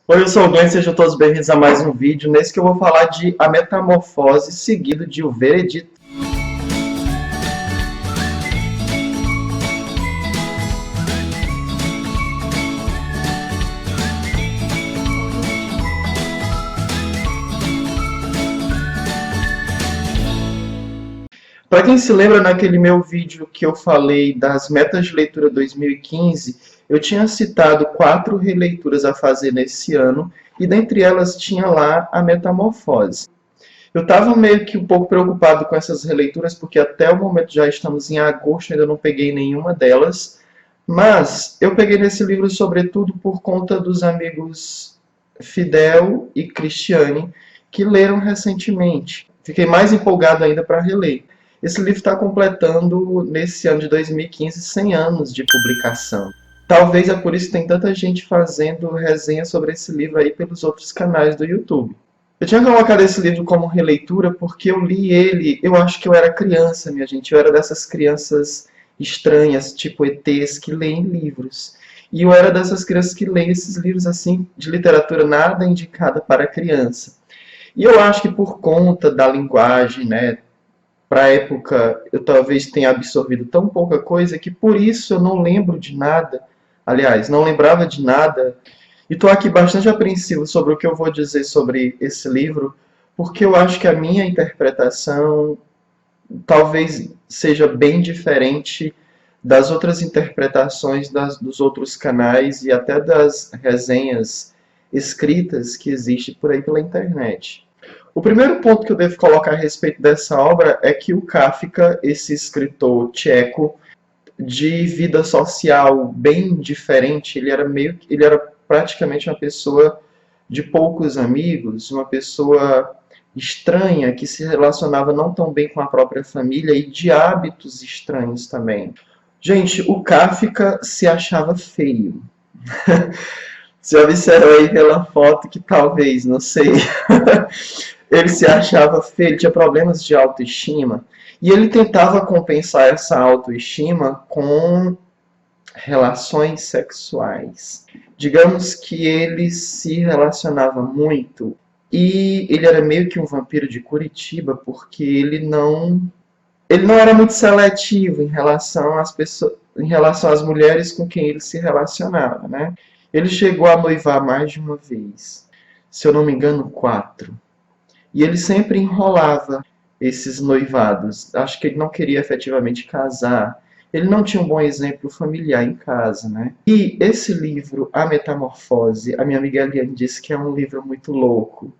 Oi, eu sou o Glenn, sejam todos bem-vindos a mais um vídeo. Nesse que eu vou falar de A Metamorfose, seguido de O Veredito. Para quem se lembra, naquele meu vídeo que eu falei das metas de leitura 2015, eu tinha citado 4 releituras a fazer nesse ano, e dentre elas tinha lá A Metamorfose. Eu estava meio que um pouco preocupado com essas releituras, porque até o momento já estamos em agosto, ainda não peguei nenhuma delas. Mas eu peguei nesse livro sobretudo por conta dos amigos Fidel e Cristiane, que leram recentemente. Fiquei mais empolgado ainda para reler. Esse livro está completando, nesse ano de 2015, 100 anos de publicação. Talvez é por isso que tem tanta gente fazendo resenha sobre esse livro aí pelos outros canais do YouTube. Eu tinha colocado esse livro como releitura porque eu li ele, eu acho que eu era criança, minha gente. Eu era dessas crianças estranhas, tipo ETs, que leem livros. E eu era dessas crianças que leem esses livros assim de literatura nada indicada para criança. E eu acho que por conta da linguagem, né, para a época eu talvez tenha absorvido tão pouca coisa que por isso eu não lembro de nada. Aliás, não lembrava de nada e estou aqui bastante apreensivo sobre o que eu vou dizer sobre esse livro, porque eu acho que a minha interpretação talvez seja bem diferente das outras interpretações dos outros canais e até das resenhas escritas que existem por aí pela internet. O primeiro ponto que eu devo colocar a respeito dessa obra é que o Kafka, esse escritor tcheco, de vida social bem diferente, ele era praticamente uma pessoa de poucos amigos, uma pessoa estranha que se relacionava não tão bem com a própria família e de hábitos estranhos também. Gente, o Kafka se achava feio. Você observa aí pela foto que talvez, não sei, ele se achava feio, tinha problemas de autoestima. E ele tentava compensar essa autoestima com relações sexuais. Digamos que ele se relacionava muito e ele era meio que um vampiro de Curitiba, porque ele não era muito seletivo em relação às pessoas, em relação às mulheres com quem ele se relacionava, né? Ele chegou a noivar mais de uma vez, se eu não me engano, 4. E ele sempre enrolava esses noivados. Acho que ele não queria efetivamente casar. Ele não tinha um bom exemplo familiar em casa, né? E esse livro, A Metamorfose, a minha amiga Eliane disse que é um livro muito louco.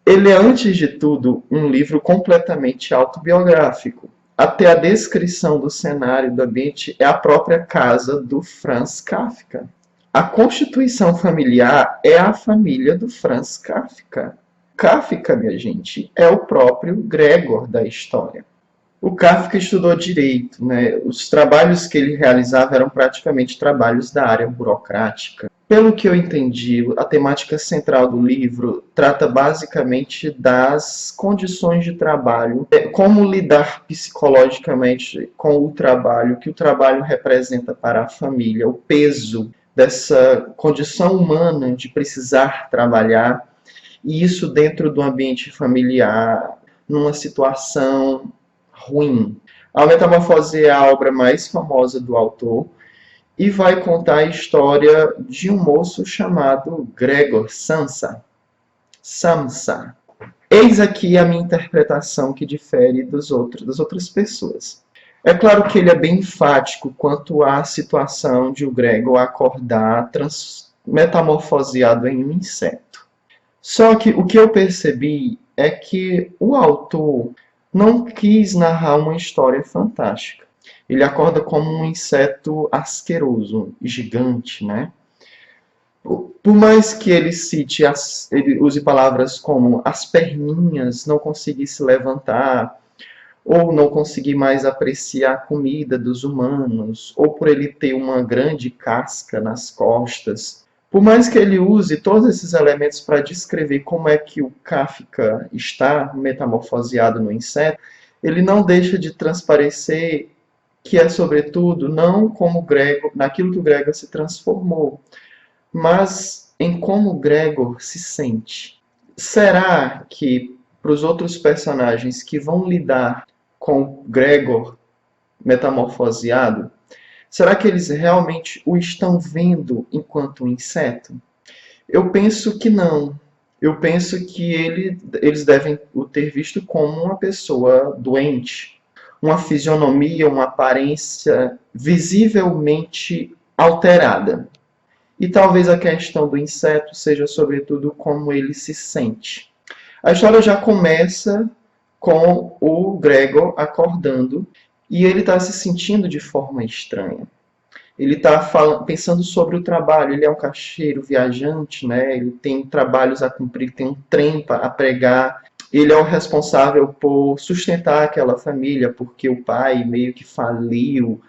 Ele é, antes de tudo, um livro completamente autobiográfico. Até a descrição do cenário, do ambiente, é a própria casa do Franz Kafka. A constituição familiar é a família do Franz Kafka. Kafka, minha gente, é o próprio Gregor da história. O Kafka estudou direito, né? Os trabalhos que ele realizava eram praticamente trabalhos da área burocrática. Pelo que eu entendi, a temática central do livro trata basicamente das condições de trabalho, como lidar psicologicamente com o trabalho, que o trabalho representa para a família, o peso dessa condição humana de precisar trabalhar, e isso dentro do ambiente familiar, numa situação ruim. A Metamorfose é a obra mais famosa do autor e vai contar a história de um moço chamado Gregor Samsa. Samsa. Eis aqui a minha interpretação que difere das outras pessoas. É claro que ele é bem enfático quanto à situação de o Gregor acordar metamorfoseado em um inseto. Só que o que eu percebi é que o autor não quis narrar uma história fantástica. Ele acorda como um inseto asqueroso, gigante, né? Por mais que ele cite, ele use palavras como as perninhas, não conseguir se levantar, ou não conseguir mais apreciar a comida dos humanos, ou por ele ter uma grande casca nas costas, por mais que ele use todos esses elementos para descrever como é que o Kafka está metamorfoseado no inseto, ele não deixa de transparecer que é, sobretudo, não como Gregor, naquilo que o Gregor se transformou, mas em como Gregor se sente. Será que para os outros personagens que vão lidar com Gregor metamorfoseado, será que eles realmente o estão vendo enquanto um inseto? Eu penso que não. Eu penso que eles devem o ter visto como uma pessoa doente, uma fisionomia, uma aparência visivelmente alterada. E talvez a questão do inseto seja, sobretudo, como ele se sente. A história já começa com o Gregor acordando e ele está se sentindo de forma estranha. Ele está pensando sobre o trabalho. Ele é um caixeiro viajante, né? Ele tem trabalhos a cumprir, tem um trem a pregar. Ele é o responsável por sustentar aquela família, porque o pai meio que faliu.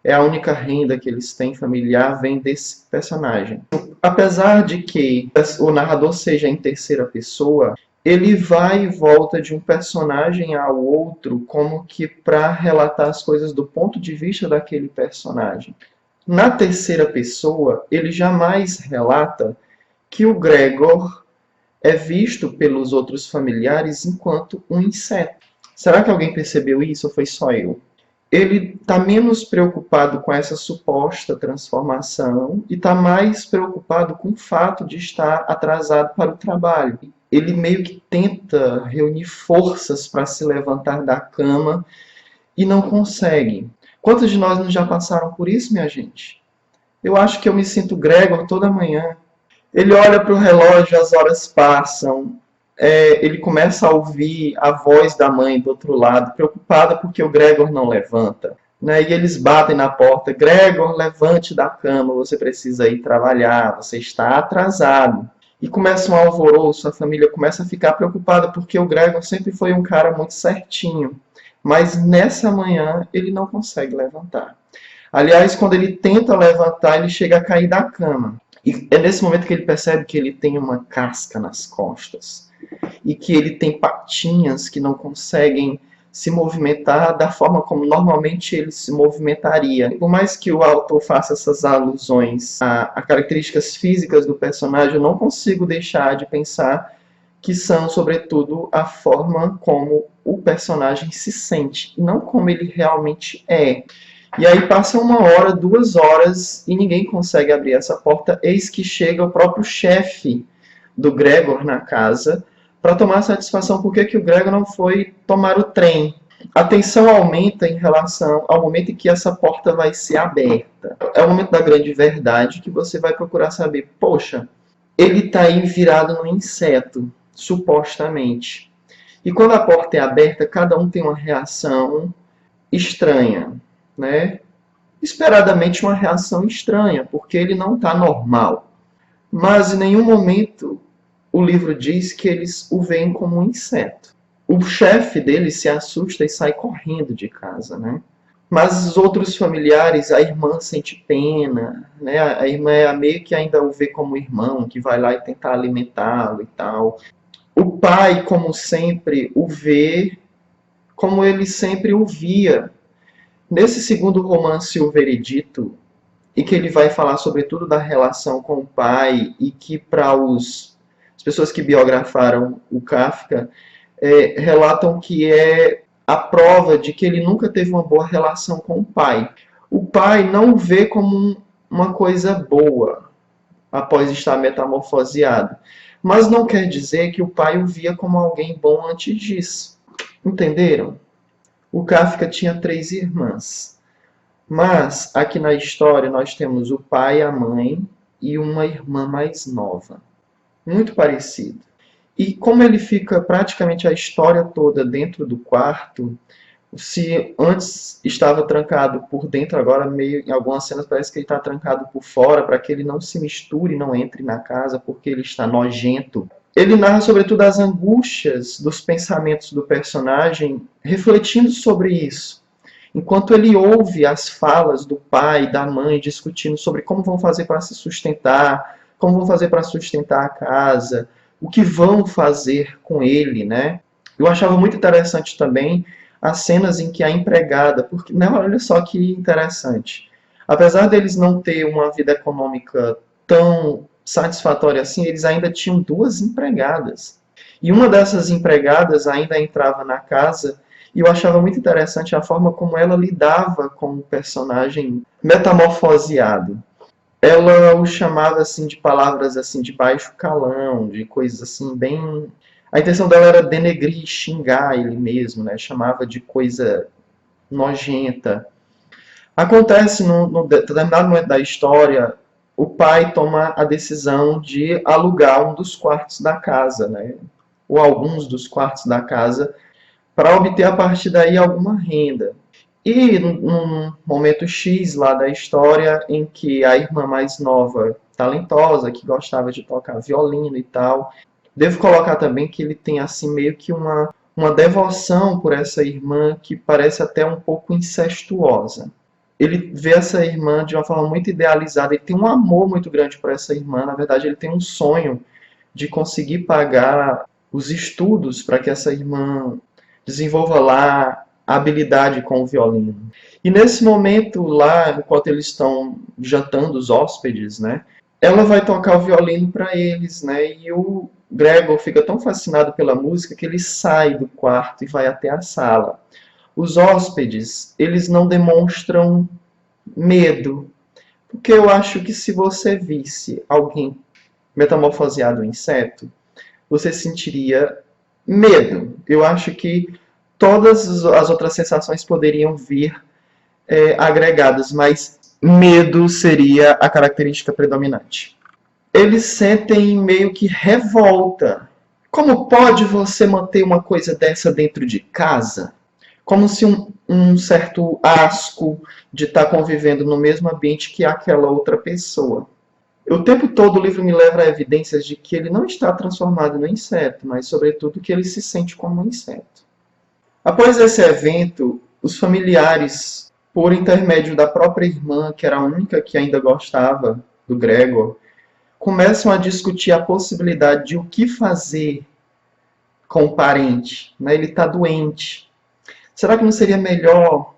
É a única renda que eles têm familiar, vem desse personagem. Apesar de que o narrador seja em terceira pessoa, ele vai e volta de um personagem ao outro como que para relatar as coisas do ponto de vista daquele personagem. Na terceira pessoa, ele jamais relata que o Gregor é visto pelos outros familiares enquanto um inseto. Será que alguém percebeu isso ou foi só eu? Ele está menos preocupado com essa suposta transformação e está mais preocupado com o fato de estar atrasado para o trabalho. Ele meio que tenta reunir forças para se levantar da cama e não consegue. Quantos de nós não já passaram por isso, minha gente? Eu acho que eu me sinto Gregor toda manhã. Ele olha para o relógio, as horas passam. Ele começa a ouvir a voz da mãe do outro lado, preocupada porque o Gregor não levanta. Né? E eles batem na porta. Gregor, levante da cama, você precisa ir trabalhar, você está atrasado. E começa um alvoroço, a família começa a ficar preocupada porque o Gregor sempre foi um cara muito certinho. Mas nessa manhã ele não consegue levantar. Aliás, quando ele tenta levantar, ele chega a cair da cama. E é nesse momento que ele percebe que ele tem uma casca nas costas. E que ele tem patinhas que não conseguem se movimentar da forma como normalmente ele se movimentaria. Por mais que o autor faça essas alusões a características físicas do personagem, eu não consigo deixar de pensar que são, sobretudo, a forma como o personagem se sente, e não como ele realmente é. E aí passa 1 hora, 2 horas, e ninguém consegue abrir essa porta, eis que chega o próprio chefe do Gregor na casa, para tomar satisfação por que o Gregor não foi tomar o trem. A tensão aumenta em relação ao momento em que essa porta vai ser aberta. É o momento da grande verdade que você vai procurar saber, poxa, ele está aí virado no inseto, supostamente. E quando a porta é aberta, cada um tem uma reação estranha, né? Esperadamente uma reação estranha, porque ele não está normal. Mas em nenhum momento o livro diz que eles o veem como um inseto. O chefe dele se assusta e sai correndo de casa, né? Mas os outros familiares, a irmã sente pena, né? A irmã meio que ainda o vê como irmão, que vai lá e tentar alimentá-lo e tal. O pai, como sempre, o vê como ele sempre o via. Nesse segundo romance, O Veredito, e que ele vai falar sobretudo da relação com o pai, e que para as pessoas que biografaram o Kafka, relatam que é a prova de que ele nunca teve uma boa relação com o pai. O pai não o vê como uma coisa boa após estar metamorfoseado, mas não quer dizer que o pai o via como alguém bom antes disso. Entenderam? O Kafka tinha 3 irmãs, mas aqui na história nós temos o pai, a mãe e uma irmã mais nova. Muito parecido. E como ele fica praticamente a história toda dentro do quarto, se antes estava trancado por dentro, agora meio em algumas cenas parece que ele está trancado por fora, para que ele não se misture, não entre na casa, porque ele está nojento. Ele narra sobretudo as angústias dos pensamentos do personagem, refletindo sobre isso. Enquanto ele ouve as falas do pai e da mãe discutindo sobre como vão fazer para se sustentar, como vão fazer para sustentar a casa, o que vão fazer com ele, né? Eu achava muito interessante também as cenas em que a empregada, porque, não, olha só que interessante, apesar deles não ter uma vida econômica tão satisfatória assim, eles ainda tinham 2 empregadas. E uma dessas empregadas ainda entrava na casa e eu achava muito interessante a forma como ela lidava com o personagem metamorfoseado. Ela o chamava assim de palavras assim de baixo calão, de coisas assim bem. A intenção dela era denegrir, xingar ele mesmo, né? Chamava de coisa nojenta. Acontece no determinado momento da história, o pai toma a decisão de alugar um dos quartos da casa, né? Ou alguns dos quartos da casa, para obter a partir daí alguma renda. E num momento X lá da história, em que a irmã mais nova, talentosa, que gostava de tocar violino e tal, devo colocar também que ele tem assim meio que uma devoção por essa irmã que parece até um pouco incestuosa. Ele vê essa irmã de uma forma muito idealizada, ele tem um amor muito grande por essa irmã, na verdade ele tem um sonho de conseguir pagar os estudos para que essa irmã desenvolva lá a habilidade com o violino. E nesse momento lá, enquanto eles estão jantando os hóspedes, né, ela vai tocar o violino para eles, né, e o Gregor fica tão fascinado pela música que ele sai do quarto e vai até a sala. Os hóspedes, eles não demonstram medo, porque eu acho que se você visse alguém metamorfoseado em inseto, você sentiria medo. Eu acho que todas as outras sensações poderiam vir agregadas, mas medo seria a característica predominante. Eles sentem meio que revolta. Como pode você manter uma coisa dessa dentro de casa? Como se um certo asco de estar convivendo no mesmo ambiente que aquela outra pessoa. O tempo todo o livro me leva a evidências de que ele não está transformado no inseto, mas sobretudo que ele se sente como um inseto. Após esse evento, os familiares, por intermédio da própria irmã, que era a única que ainda gostava do Gregor, começam a discutir a possibilidade de o que fazer com o parente. Ele está doente. Será que não seria melhor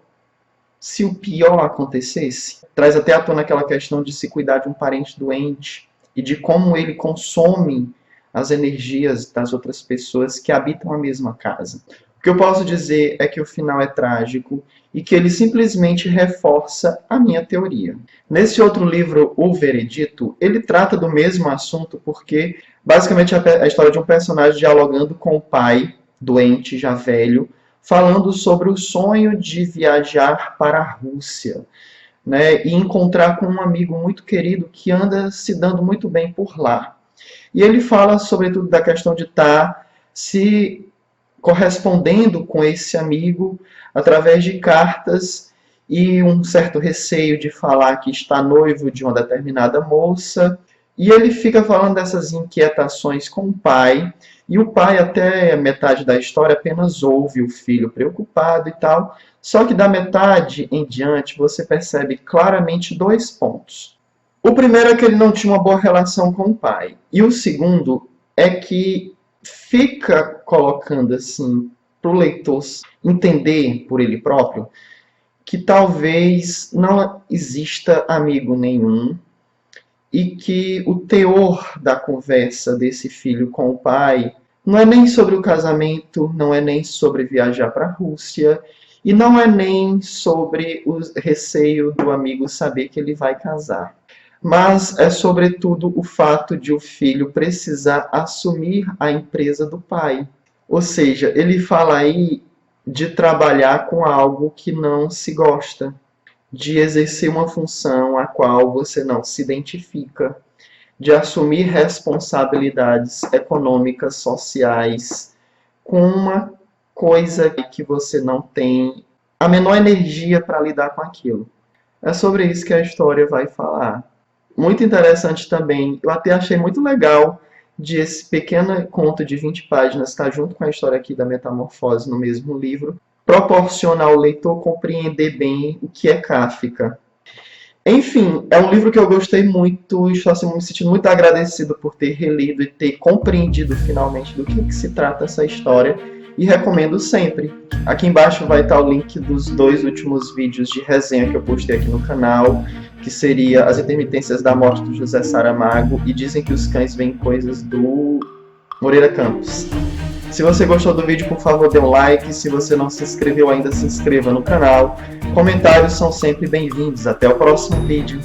se o pior acontecesse? Traz até à tona aquela questão de se cuidar de um parente doente e de como ele consome as energias das outras pessoas que habitam a mesma casa. O que eu posso dizer é que o final é trágico e que ele simplesmente reforça a minha teoria. Nesse outro livro, O Veredito, ele trata do mesmo assunto porque, basicamente, é a história de um personagem dialogando com o pai, doente, já velho, falando sobre o sonho de viajar para a Rússia, né, e encontrar com um amigo muito querido que anda se dando muito bem por lá. E ele fala, sobretudo, da questão de estar se correspondendo com esse amigo através de cartas e um certo receio de falar que está noivo de uma determinada moça. E ele fica falando dessas inquietações com o pai, e o pai, até a metade da história, apenas ouve o filho preocupado e tal. Só que da metade em diante, você percebe claramente 2 pontos. O primeiro é que ele não tinha uma boa relação com o pai. E o segundo é que fica colocando assim para o leitor entender por ele próprio que talvez não exista amigo nenhum e que o teor da conversa desse filho com o pai não é nem sobre o casamento, não é nem sobre viajar para a Rússia e não é nem sobre o receio do amigo saber que ele vai casar. Mas é sobretudo o fato de o filho precisar assumir a empresa do pai. Ou seja, ele fala aí de trabalhar com algo que não se gosta, de exercer uma função a qual você não se identifica, de assumir responsabilidades econômicas, sociais, com uma coisa que você não tem a menor energia para lidar com aquilo. É sobre isso que a história vai falar. Muito interessante também, eu até achei muito legal de esse pequeno conto de 20 páginas estar junto com a história aqui da metamorfose no mesmo livro, proporciona ao leitor compreender bem o que é Kafka. Enfim, é um livro que eu gostei muito e estou assim, me sentindo muito agradecido por ter relido e ter compreendido finalmente do que se trata essa história e recomendo sempre. Aqui embaixo vai estar o link dos 2 últimos vídeos de resenha que eu postei aqui no canal, que seria As Intermitências da Morte do José Saramago e Dizem que os Cães Veem Coisas do Moreira Campos. Se você gostou do vídeo, por favor, dê um like. Se você não se inscreveu ainda, se inscreva no canal. Comentários são sempre bem-vindos. Até o próximo vídeo.